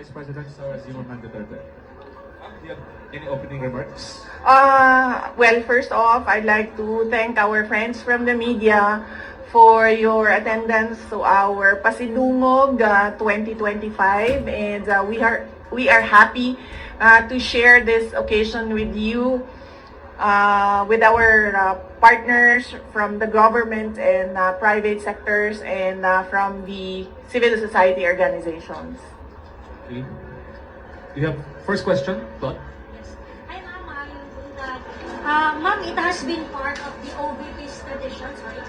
Vice President Sara Zimmerman Duterte. Do you have any opening remarks? Well, first off, I'd like to thank our friends from the media for your attendance to our Pasidungog 2025, and we are happy to share this occasion with you, with our partners from the government and private sectors, and from the civil society organizations. Okay. Do you have first question, Todd? Yes. Hi, ma'am. Ma'am, it has been part of the OVP's tradition, sorry.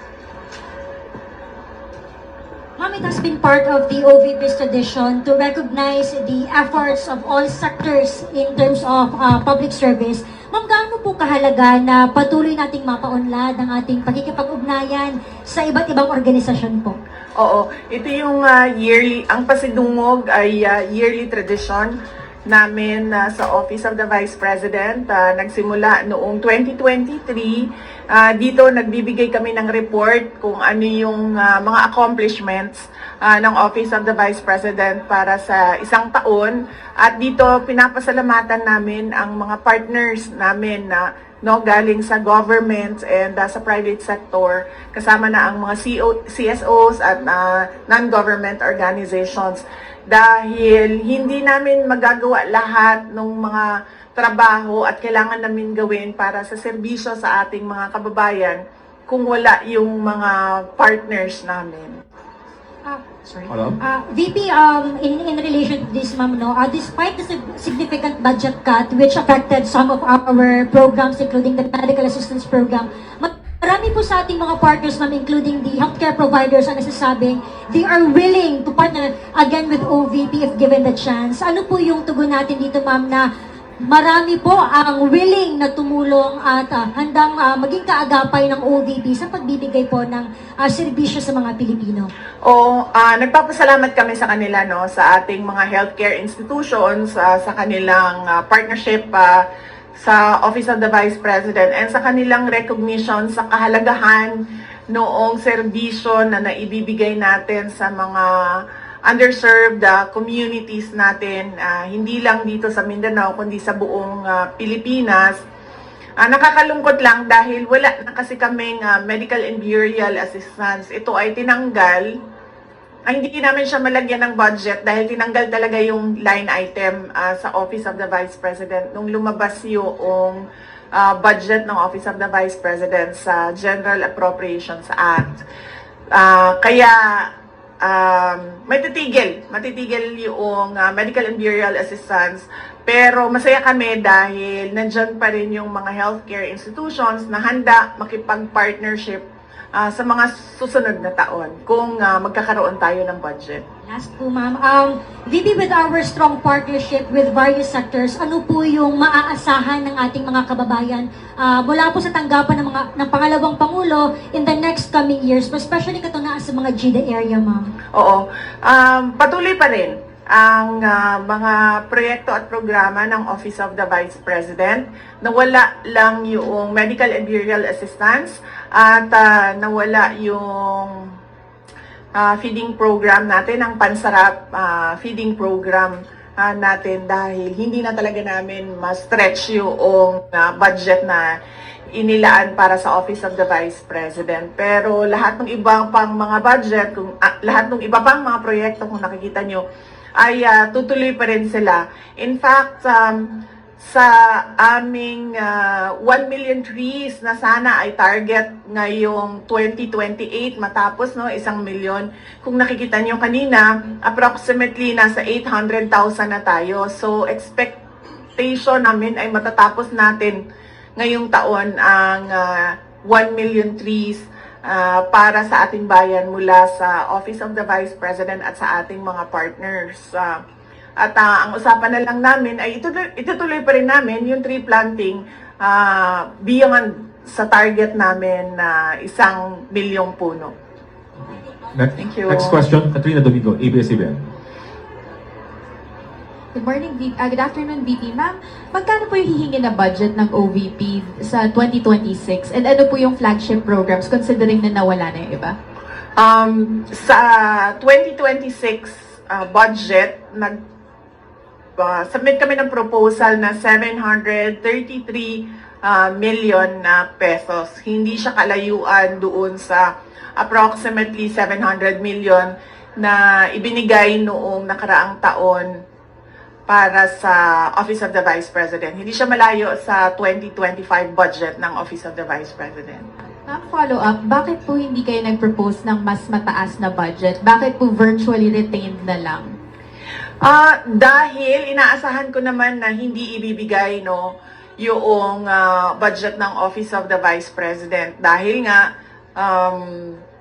Ma'am, it has been part of the OVP's tradition to recognize the efforts of all sectors in terms of public service. Ma'am, gaano po kahalaga na patuloy nating mapaunlad ang ating pagkikipag-ugnayan sa iba't ibang organisasyon po? Oo, ito yung yearly, ang Pasidungog ay yearly tradition namin sa Office of the Vice President. Nagsimula noong 2023. Dito nagbibigay kami ng report kung ano yung mga accomplishments ng Office of the Vice President para sa isang taon. At dito pinapasalamatan namin ang mga partners namin na galing sa government and sa private sector, kasama na ang mga CSOs at non-government organizations. Dahil hindi namin magagawa lahat ng mga trabaho at kailangan namin gawin para sa serbisyo sa ating mga kababayan kung wala yung mga partners namin. Sorry. Hello? VP, in relation to this, ma'am, despite the significant budget cut which affected some of our programs, including the medical assistance program, marami po sa ating mga partners, ma'am, including the healthcare providers, ang nasasabing they are willing to partner again with OVP if given the chance. Ano po yung tugon natin dito, ma'am, na marami po ang willing na tumulong at handang maging kaagapay ng OVP sa pagbibigay po ng serbisyo sa mga Pilipino? Nagpapasalamat kami sa kanila, sa ating mga healthcare institutions, sa kanilang partnership sa Office of the Vice President, and sa kanilang recognition sa kahalagahan noong serbisyo na naibibigay natin sa mga underserved communities natin, hindi lang dito sa Mindanao, kundi sa buong Pilipinas. Nakakalungkot lang dahil wala na kasi kaming medical and burial assistance. Ito ay tinanggal. Hindi namin siya malagyan ng budget dahil tinanggal talaga yung line item sa Office of the Vice President nung lumabas yung budget ng Office of the Vice President sa General Appropriations Act. Kaya matitigil yung medical and burial assistance, pero masaya kami dahil nandyan pa rin yung mga healthcare institutions na handa makipag-partnership sa mga susunod na taon kung magkakaroon tayo ng budget. Last po, ma'am. VP, with our strong partnership with various sectors, ano po yung maaasahan ng ating mga kababayan mula po sa tanggapan ng pangalawang Pangulo in the next coming years, especially katunaan sa mga GIDA area, ma'am? Oo. Patuloy pa rin ang mga proyekto at programa ng Office of the Vice President. Nawala lang yung medical and burial assistance at nawala yung feeding program natin, ang Pansarap feeding program natin, dahil hindi na talaga namin ma-stretch yung budget na inilaan para sa Office of the Vice President. Pero lahat ng ibang pang mga budget, lahat ng iba pang mga proyekto, kung nakikita nyo, ay tutuloy pa rin sila. In fact, sa aming 1 million trees na sana ay target ngayong 2028 matapos 1 million. Kung nakikita nyo kanina, approximately nasa 800,000 na tayo. So expectation namin ay matatapos natin ngayong taon ang 1 million trees para sa ating bayan mula sa Office of the Vice President at sa ating mga partners. At ang usapan na lang namin ay itutuloy pa rin namin yung tree planting beyond sa target namin na 1 milyong puno. Next, Thank you. Next question, Katrina Domingo, ABS-CBN. Good morning, good afternoon, VP. Ma'am, magkano po yung hihingi na budget ng OVP sa 2026? And ano po yung flagship programs considering na nawala na yung iba? Sa 2026 budget, submit kami ng proposal na 733 million na pesos. Hindi siya kalayuan doon sa approximately 700 million na ibinigay noong nakaraang taon para sa Office of the Vice President. Hindi siya malayo sa 2025 budget ng Office of the Vice President. Ma'am, follow up, bakit po hindi kayo nag-propose ng mas mataas na budget? Bakit po virtually retained na lang? Dahil inaasahan ko naman na hindi ibibigay yung budget ng Office of the Vice President dahil nga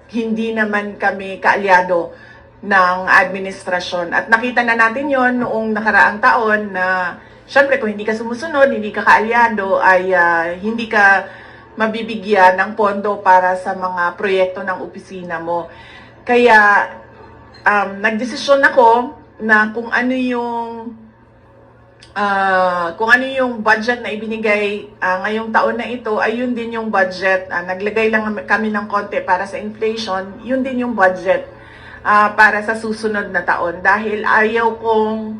hindi naman kami kaalyado ng administrasyon. At nakita na natin yon noong nakaraang taon na syempre kung hindi ka sumusunod, hindi ka kaalyado, ay hindi ka mabibigyan ng pondo para sa mga proyekto ng opisina mo. Kaya nagdesisyon ako na kung ano yung budget na ibinigay ngayong taon na ito ay yun din yung budget. Naglagay lang kami ng konti para sa inflation, yun din yung budget para sa susunod na taon dahil ayaw kong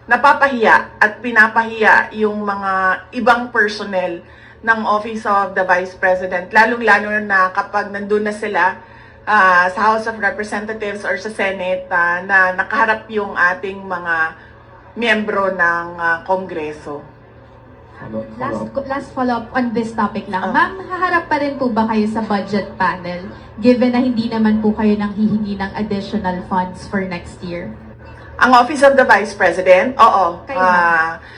napapahiya at pinapahiya yung mga ibang personnel ng Office of the Vice President, lalong-lalo na kapag nandun na sila sa House of Representatives or sa Senate na nakaharap yung ating mga miyembro ng Kongreso. Last follow-up on this topic lang. Ma'am, haharap pa rin po ba kayo sa budget panel given na hindi naman po kayo nang hihingi ng additional funds for next year? Ang Office of the Vice President? Oo.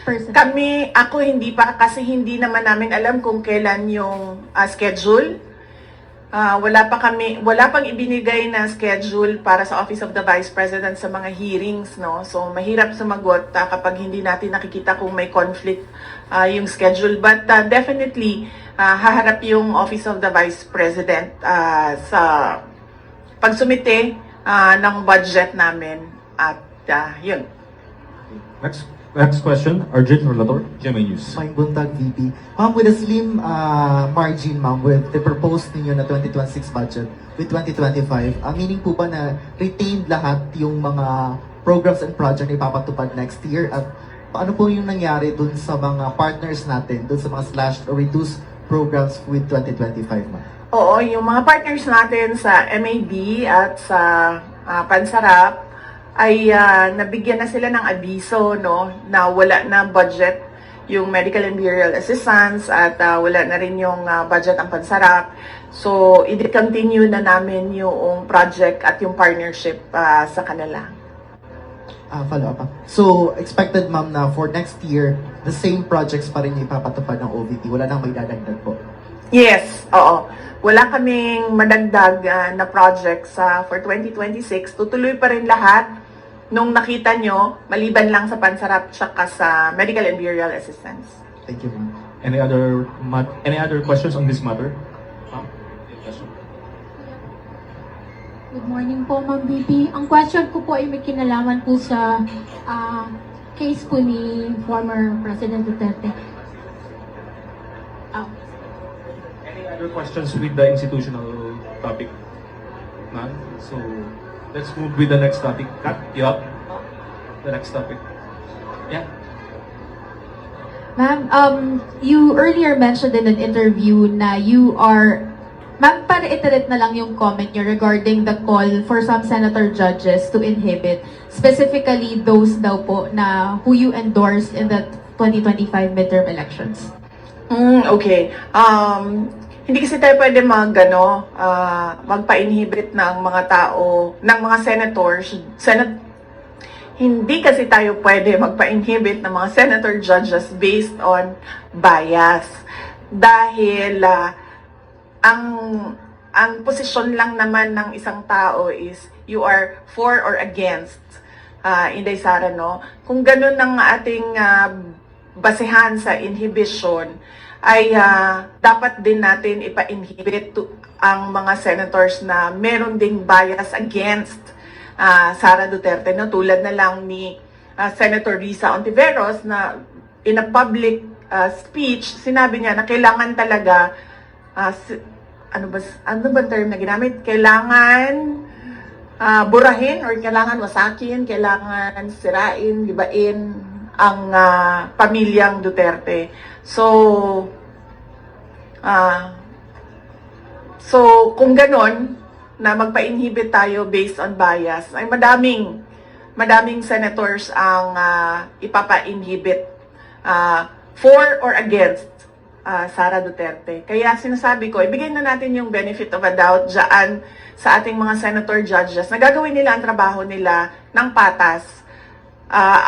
Personally. Ako hindi pa kasi hindi naman namin alam kung kailan yung schedule. Wala pang ibinigay na schedule para sa Office of the Vice President sa mga hearings, no? So mahirap sumagot kapag hindi natin nakikita kung may conflict yung schedule. But definitely haharap yung Office of the Vice President sa pagsumite ng budget namin at yun. Next question, Arjun Relator, GMA News. Mike Buntag, VP. Ma'am, with a slim margin, ma'am, with the proposed ninyo na 2026 budget with 2025, meaning po ba na retained lahat yung mga programs and project na ipapatupad next year? At paano po yung nangyari dun sa mga partners natin, dun sa mga slashed or reduced programs with 2025, ma'am? Oo, yung mga partners natin sa MAB at sa Pansarap, ay nabigyan na sila ng abiso na wala na budget yung medical and burial assistance at wala na rin yung budget ang Pansarap. So, i-continue na namin yung project at yung partnership sa kanila. Follow up. So, expected ma'am na for next year, the same projects pa rin yung ipapatupad ng OVP. Wala nang may dadagdag po. Yes, oo. Wala kaming madagdag na projects for 2026. Tutuloy pa rin lahat nung nakita nyo, maliban lang sa Pansarap tsaka sa medical and burial assistance. Thank you, ma'am. Any other questions on this matter? Ma'am? Good morning po, Ma'am BP. Ang question ko po ay may kinalaman po sa case po ni former President Duterte. Any other questions with the institutional topic? None? So, let's move with the next topic. Kat, you up? The next topic. Yeah. Ma'am, you earlier mentioned in an interview na you are... Ma'am, para iterate na lang yung comment nyo regarding the call for some senator judges to inhibit, specifically those daw po na who you endorsed in the 2025 midterm elections. Okay. Hindi kasi tayo pwede magpa-inhibit ng mga tao, ng mga senators, hindi kasi tayo pwede magpa-inhibit ng mga senator judges based on bias. Dahil ang posisyon lang naman ng isang tao is you are for or against. Inday Sara, no? Kung ganun ang ating basehan sa inhibition, ay dapat din natin ipa-inhibit ang mga senators na meron ding bias against Sara Duterte, no? Tulad na lang ni Senator Risa Ontiveros na in a public speech, sinabi niya na kailangan talaga ano ba term na ginamit? Kailangan burahin or kailangan wasakin, kailangan sirain, gibain ang pamilyang Duterte. So kung ganon, na magpa-inhibit tayo based on bias, ay madaming senators ang ipapa-inhibit for or against Sara Duterte. Kaya sinasabi ko, ibigay na natin yung benefit of a doubt dyan sa ating mga senator judges na gagawin nila ang trabaho nila ng patas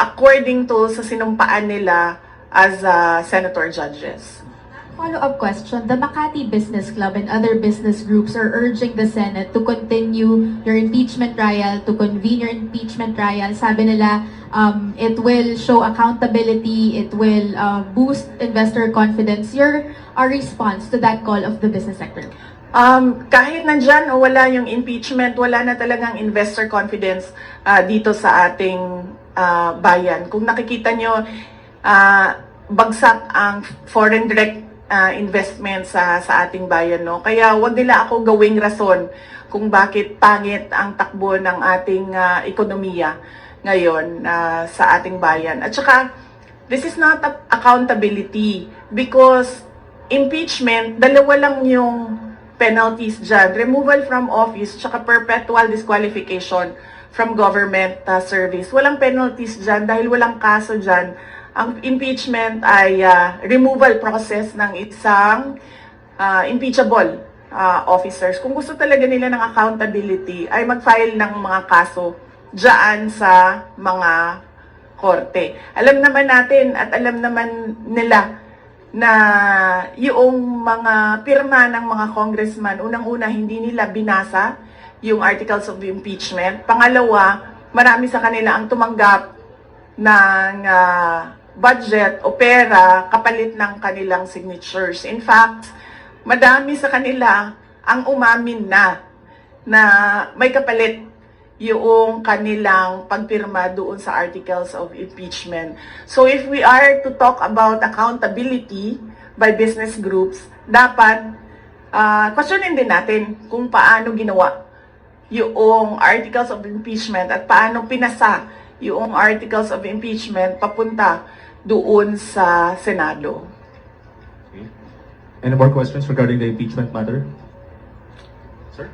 according to sa sinumpaan nila as senator judges. Follow-up question. The Makati Business Club and other business groups are urging the Senate to continue your impeachment trial, to convene your impeachment trial. Sabi nila, it will show accountability, it will boost investor confidence. Your response to that call of the business sector? Kahit nandyan o wala yung impeachment, wala na talagang investor confidence dito sa ating bayan. Kung nakikita nyo, bagsak ang foreign direct investment sa ating bayan, no? Kaya wag nila ako gawing rason kung bakit pangit ang takbo ng ating ekonomiya ngayon sa ating bayan. At saka, this is not accountability because impeachment, dalawa lang yung penalties dyan. Removal from office, tsaka perpetual disqualification from government service. Walang penalties dyan dahil walang kaso dyan. Ang impeachment ay removal process ng isang impeachable officers. Kung gusto talaga nila ng accountability, ay mag-file ng mga kaso dyan sa mga korte. Alam naman natin at alam naman nila na yung mga pirma ng mga congressman, unang-una hindi nila binasa yung articles of impeachment. Pangalawa, marami sa kanila ang tumanggap ng budget o pera kapalit ng kanilang signatures. In fact, madami sa kanila ang umamin na may kapalit yung kanilang pagpirma doon sa articles of impeachment. So if we are to talk about accountability by business groups, dapat questionin din natin kung paano ginawa yung articles of impeachment at paano pinasa yung articles of impeachment papunta doon sa Senado. Okay. Any more questions regarding the impeachment matter? Sir?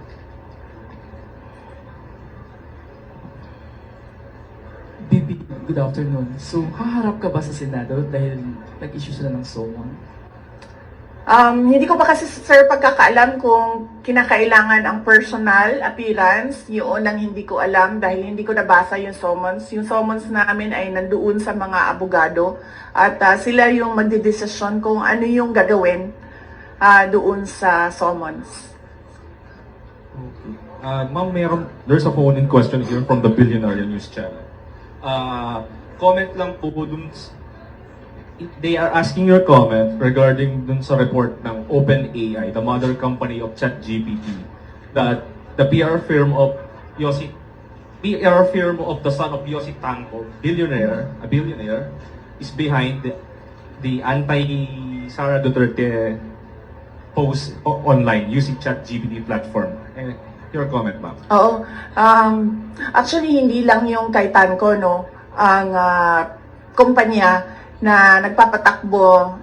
BP, good afternoon. So, haharap ka ba sa Senado dahil nag-issue sila ng SOMA? Hindi ko pa kasi, sir, pagkakaalam kung kinakailangan ang personal appearance. Yun ang hindi ko alam dahil hindi ko nabasa yung summons. Yung summons namin ay nandoon sa mga abogado at sila yung magdidesisyon kung ano yung gagawin doon sa summons. Okay. Ma'am, there's a phone-in question here from the Billionaire News Channel. Comment lang po dun they are asking your comment regarding dun sa report ng OpenAI, the mother company of ChatGPT, that the PR firm of the son of Yossi Tanco, a billionaire, is behind the anti-Sara Duterte post online using ChatGPT platform. Your comment, ma'am. Oo. Actually, hindi lang yung kay Tanco, no? Ang kumpanya na nagpapatakbo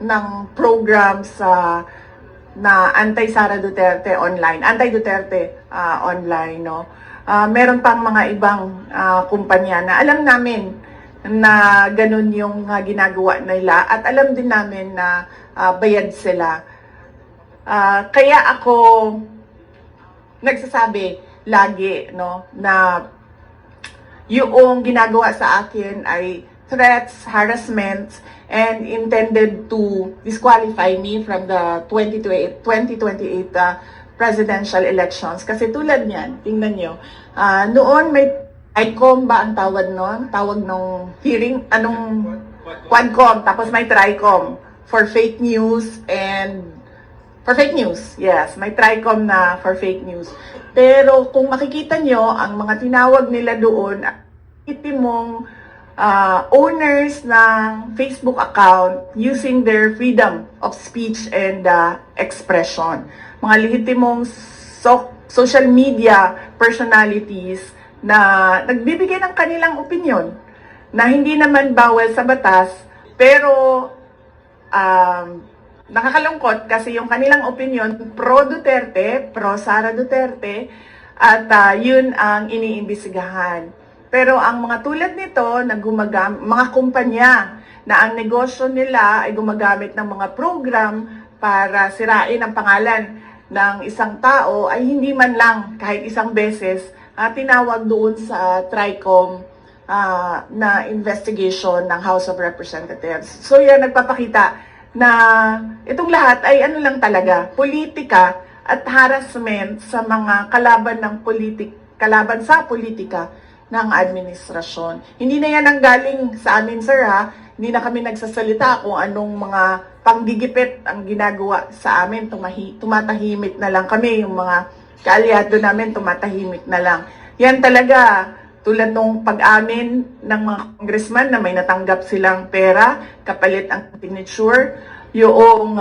ng programs na anti-Sara Duterte online, anti-Duterte online, no? Meron pang mga ibang kumpanya na alam namin na ganun yung ginagawa nila at alam din namin na bayad sila. Kaya ako nagsasabi lagi, no, na yung ginagawa sa akin ay threats, harassment, and intended to disqualify me from the 2028 presidential elections. Kasi tulad niyan, tingnan nyo, noon may ICOM ba ang tawag noon? Tawag nung hearing, Quadcom, tapos may TRICOM for fake news and for fake news, yes. May TRICOM na for fake news. Pero kung makikita nyo, ang mga tinawag nila doon, itimong owners ng Facebook account using their freedom of speech and expression. Mga lehitimong social media personalities na nagbibigay ng kanilang opinion na hindi naman bawal sa batas, pero nakakalungkot kasi yung kanilang opinion pro Duterte, pro Sara Duterte, at yun ang iniimbestigahan. Pero ang mga tulad nito na mga kumpanya na ang negosyo nila ay gumagamit ng mga program para sirain ang pangalan ng isang tao ay hindi man lang kahit isang beses tinawag doon sa TRICOM na investigation ng House of Representatives. So yan nagpapakita na itong lahat ay ano lang talaga, politika at harassment sa mga kalaban sa politika ng administrasyon. Hindi na yan ang galing sa amin, sir, ha? Hindi na kami nagsasalita kung anong mga panggigipit ang ginagawa sa amin. Tumatahimik na lang kami, yung mga kaalyado namin tumatahimik na lang. Yan talaga, tulad nung pag-amin ng mga congressman na may natanggap silang pera, kapalit ang signature, yung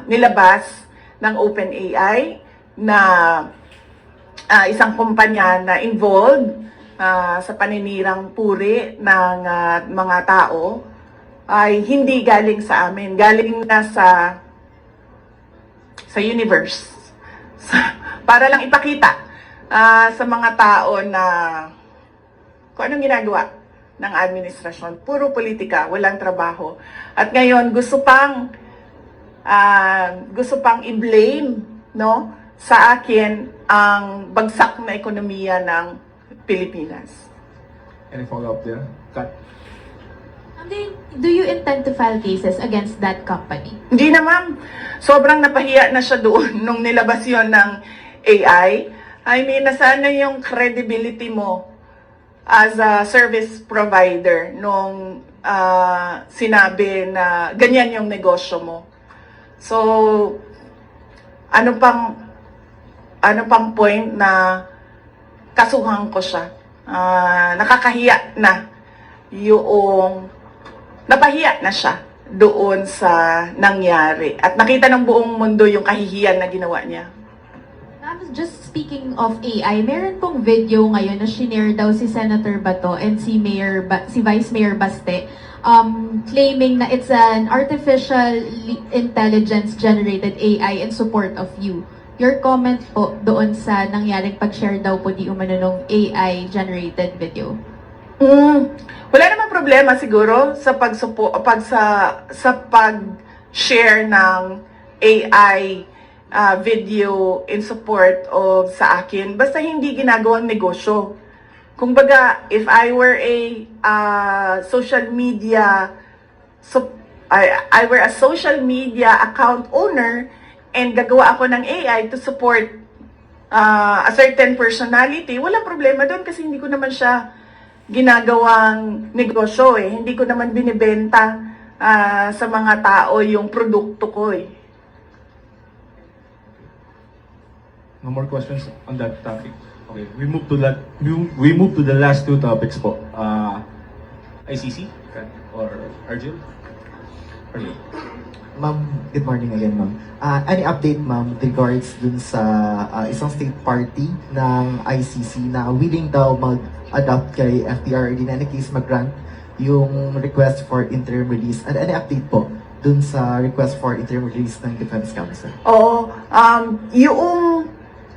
nilabas ng OpenAI na isang kumpanya na involved sa paninirang puri ng mga tao ay hindi galing sa amin. Galing na sa universe. Para lang ipakita sa mga tao na kung anong ginagawa ng administrasyon. Puro politika, walang trabaho. At ngayon, gusto pang i-blame, no, sa akin ang bagsak na ekonomiya ng Pilipinas. Any follow-up there? Cut. Do you intend to file cases against that company? Hindi na, ma'am. Sobrang napahiya na siya doon nung nilabas yon ng AI. I mean, nasaan na yung credibility mo as a service provider nung sinabi na ganyan yung negosyo mo. So, ano pang point na kasuhan ko siya? Nakakahiya na napahiya na siya doon sa nangyari. At nakita ng buong mundo yung kahihiyan na ginawa niya. Just speaking of AI, meron pong video ngayon na shinare daw si Senator Bato and si Vice Mayor Baste claiming na it's an artificial intelligence generated AI in support of you. Your comment po doon sa nangyaring pag-share daw po di umano nung AI generated video. Wala namang problema siguro sa pag-share ng AI video in support of sa akin. Basta hindi ginagawang negosyo. Kumbaga, if I were a social media account owner and gagawa ako ng AI to support a certain personality, walang problema doon kasi hindi ko naman siya ginagawang negosyo eh. Hindi ko naman binibenta sa mga tao yung produkto ko eh. No more questions on that topic. Okay, we move to the last two topics po. ICC or Arjun? Arjun. Ma'am, good morning again, ma'am. Any update, ma'am, with regards dun sa isang state party ng ICC na willing daw mag-adopt kay FPRRD na any case mag-grant yung request for interim release? And any update po dun sa request for interim release ng Defense Council? Oo, yung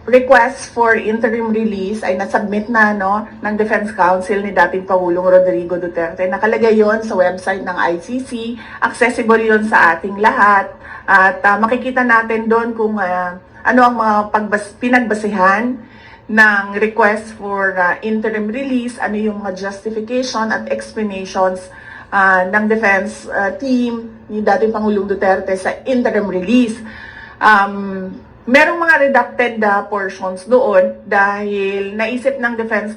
request for interim release ay nasubmit na ng Defense Council ni dating Pangulong Rodrigo Duterte. Nakalagay yon sa website ng ICC, accessible yon sa ating lahat, at makikita natin doon kung ano ang mga pinagbasehan ng request for interim release, ano yung mga justification at explanations ng defense team ni dating Pangulong Duterte sa interim release. Merong mga redacted portions doon dahil naisip ng defense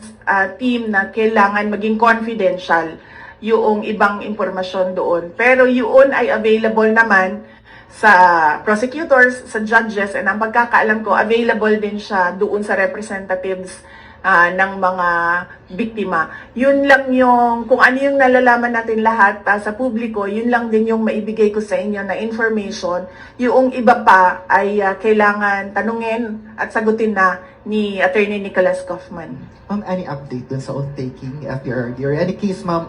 team na kailangan maging confidential yung ibang impormasyon doon. Pero yun ay available naman sa prosecutors, sa judges, and ang pagkakaalam ko, available din siya doon sa representatives ng mga biktima. Yun lang yung, kung ano yung nalalaman natin lahat sa publiko, yun lang din yung maibigay ko sa inyo na information. Yung iba pa ay kailangan tanungin at sagutin na ni Attorney Nicholas Kaufman. Ma'am, any update dun sa oath-taking, FPRRD? Or any case, ma'am,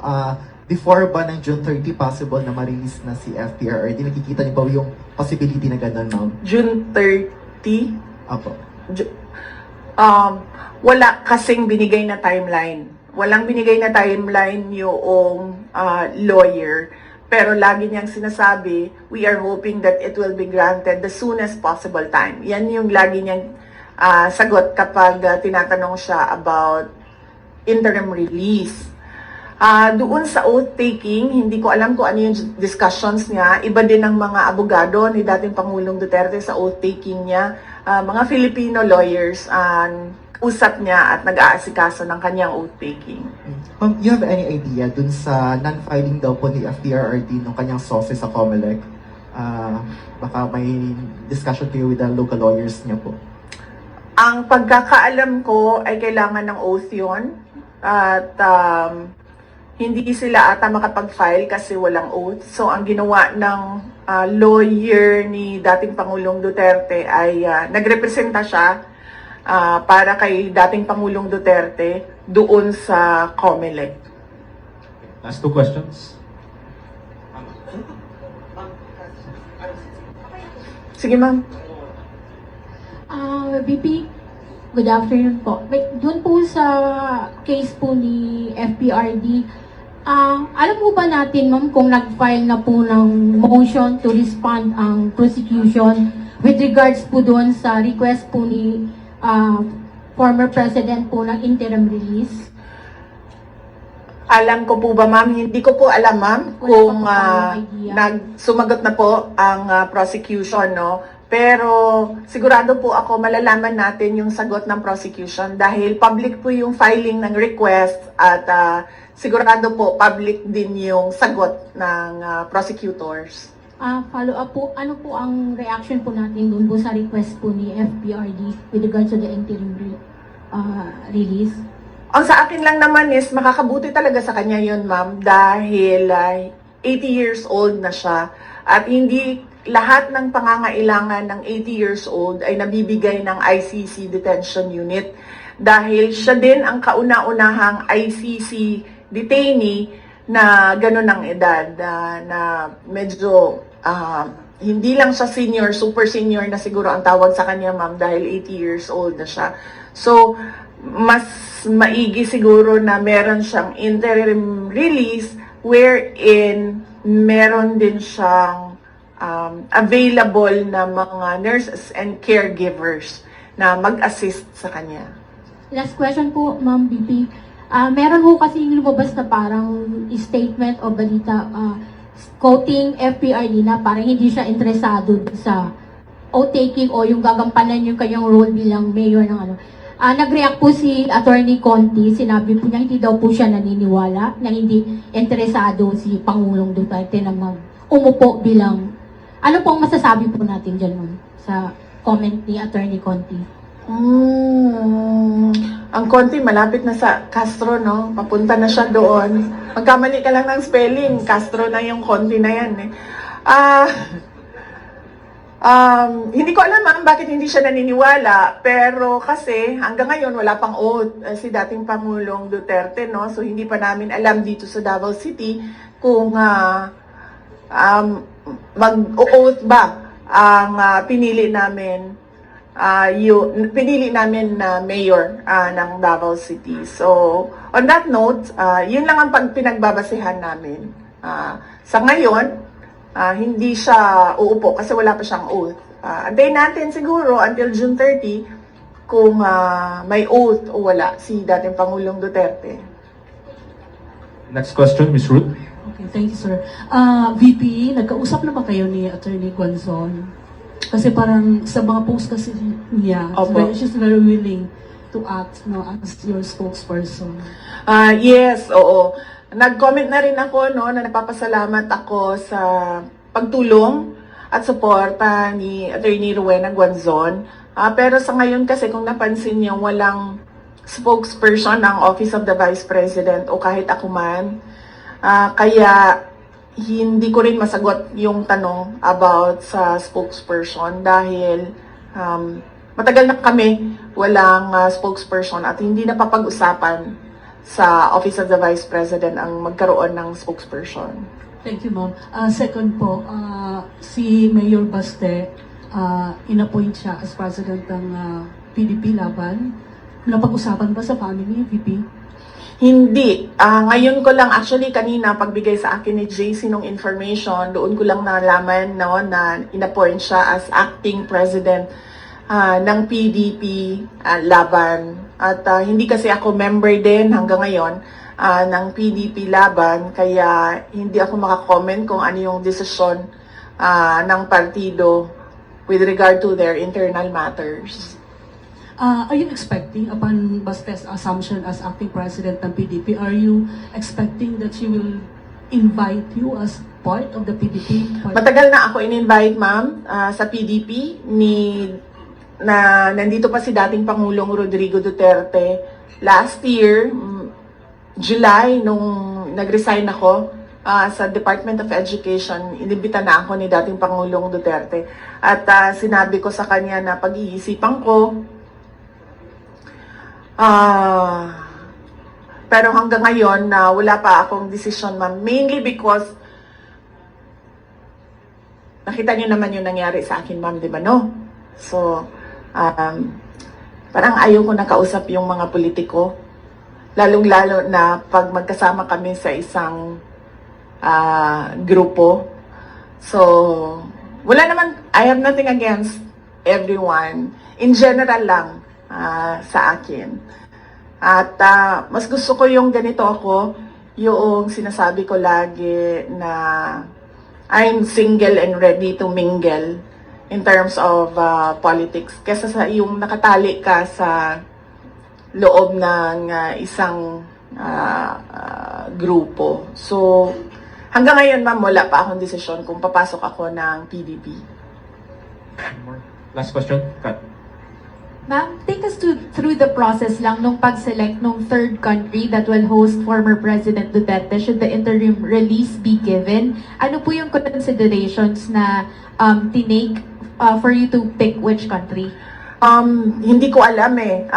before ba ng June 30 possible na ma-release na si FPRRD? Nakikita niyo ba yung possibility na gano'n, ma'am? June 30, Apo. wala kasing binigay na timeline. Walang binigay na timeline yung lawyer. Pero lagi niyang sinasabi, we are hoping that it will be granted the soonest possible time. Yan yung lagi niyang sagot kapag tinatanong siya about interim release. Doon sa oath-taking, hindi ko alam kung ano yung discussions niya. Iba din ang mga abogado ni dating Pangulong Duterte sa oath-taking niya. Mga Filipino lawyers, usap niya at nag-aasikaso ng kanyang oath-taking. Ma'am, you have any idea dun sa non-filing daw po ni FPRRD nung kanyang source sa COMELEC? Baka may discussion kayo with the local lawyers niya po. Ang pagkakaalam ko ay kailangan ng oath yun. At hindi sila ata makapag-file kasi walang oath. So ang ginawa ng lawyer ni dating Pangulong Duterte ay nagrepresenta siya para kay dating Pangulong Duterte doon sa COMELEC. Last two questions. Sige, ma'am. VP, good afternoon po. Doon po sa case po ni FPRD, alam po ba natin, ma'am, kung nag-file na po ng motion to respond ang prosecution with regards po doon sa request po ni former president po ng interim release? Alam ko po ba, ma'am? Hindi ko po alam, ma'am, kung sumagot na po ang prosecution, no? Pero sigurado po ako malalaman natin yung sagot ng prosecution dahil public po yung filing ng request at sigurado po public din yung sagot ng prosecutors. Follow up po, ano po ang reaction po natin doon po sa request po ni FPRD with regards to the interim release? Ang sa akin lang naman is makakabuti talaga sa kanya yun, ma'am, dahil 80 years old na siya at hindi lahat ng pangangailangan ng 80 years old ay nabibigay ng ICC detention unit dahil siya din ang kauna-unahang ICC detainee na gano'n ang edad na medyo hindi lang siya senior, super senior na siguro ang tawag sa kanya, ma'am, dahil 80 years old na siya. So, mas maigi siguro na meron siyang interim release wherein meron din siyang available na mga nurses and caregivers na mag-assist sa kanya. Last question po, Ma'am BP. Meron po kasi lumabas na parang statement o balita quoting FPRD na parang hindi siya interesado sa oath-taking o yung gagampanan yung kanyang role bilang mayor ng ano. Nag-react po si Attorney Conti, sinabi po niya hindi daw po siya naniniwala na hindi interesado si Pangulong Duterte na umupo bilang. Ano pong masasabi po natin dyan, ma'am, sa comment ni Attorney Conti? Ang Conti malapit na sa Castro, no? Papunta na siya doon. Magkamali ka lang ng spelling, Castro na yung Conti na yan, eh. Hindi ko alam, ma'am, bakit hindi siya naniniwala, pero kasi hanggang ngayon wala pang oath si dating Pangulong Duterte, no? So hindi pa namin alam dito sa Davao City kung mag-oath ba ang pinili namin na mayor ng Davao City. So, on that note, yun lang ang pinagbabasehan namin. Sa ngayon, hindi siya uupo kasi wala pa siyang oath. Antayin natin siguro until June 30 kung may oath o wala si dating Pangulong Duterte. Next question, Ms. Ruth. Okay, thank you, sir. VP, nagkausap na ba kayo ni Attorney Guanzon? Kasi parang sa mga post kasi niya, Opo. she's very willing to act as your spokesperson. Yes, oo. Nag-comment na rin ako, no, na napapasalamat ako sa pagtulong at suporta ni Attorney Rowena Guanzon. Pero sa ngayon kasi kung napansin niyo, walang spokesperson ng Office of the Vice President o kahit ako man. Kaya hindi ko rin masagot yung tanong about sa spokesperson dahil matagal na kami walang spokesperson at hindi na papag-usapan sa Office of the Vice President ang magkaroon ng spokesperson. Thank you, ma'am. Second po, si Mayor Baste, inappoint siya as president ng PDP Laban. Napag-usapan ba sa family, VP? Hindi. Ngayon ko lang, actually kanina pagbigay sa akin ni JC nung information, doon ko lang nalaman no, na inappoint siya as acting president ng PDP Laban. At hindi kasi ako member din hanggang ngayon ng PDP Laban, kaya hindi ako makakomment kung ano yung desisyon ng partido with regard to their internal matters. Are you expecting, upon Baste's assumption as acting president ng PDP, are you expecting that she will invite you as part of the PDP? Matagal na ako in-invite, ma'am, sa PDP na nandito pa si dating Pangulong Rodrigo Duterte. Last year, July, nung nag-resign ako sa Department of Education, inimbita na ako ni dating Pangulong Duterte. At sinabi ko sa kanya na pag-iisipan ko. Pero hanggang ngayon, wala pa akong decision, ma'am. Mainly because nakita niyo naman yung nangyari sa akin, ma'am, di ba, no? So, parang ayaw ko nakausap yung mga politiko. Lalong-lalo na pag magkasama kami sa isang grupo. So, wala naman, I have nothing against everyone. In general lang sa akin. At mas gusto ko yung ganito ako, yung sinasabi ko lagi na I'm single and ready to mingle in terms of politics. Kesa sa yung nakatali ka sa loob ng isang grupo. So, hanggang ngayon, ma'am, wala pa akong desisyon kung papasok ako ng PDP. Last question, Kat. Ma'am, take us through the process lang nung pag-select nung third country that will host former President Duterte should the interim release be given. Ano po yung considerations na tinake for you to pick which country? Hindi ko alam eh.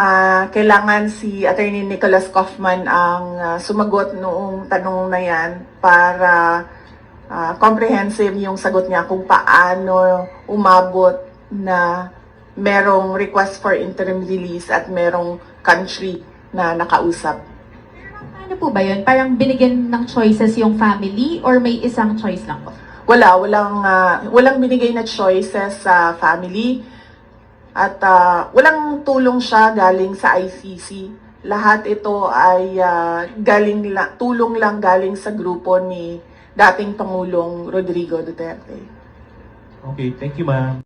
Kailangan si Attorney Nicholas Kaufman ang sumagot noong tanong na yan para comprehensive yung sagot niya kung paano umabot na merong request for interim release at merong country na nakausap. Ano po ba yun? Parang binigyan ng choices yung family or may isang choice lang po? Walang binigay na choices sa family at walang tulong siya galing sa ICC. Lahat ito ay tulong lang galing sa grupo ni dating Pangulong Rodrigo Duterte. Okay, thank you, ma'am.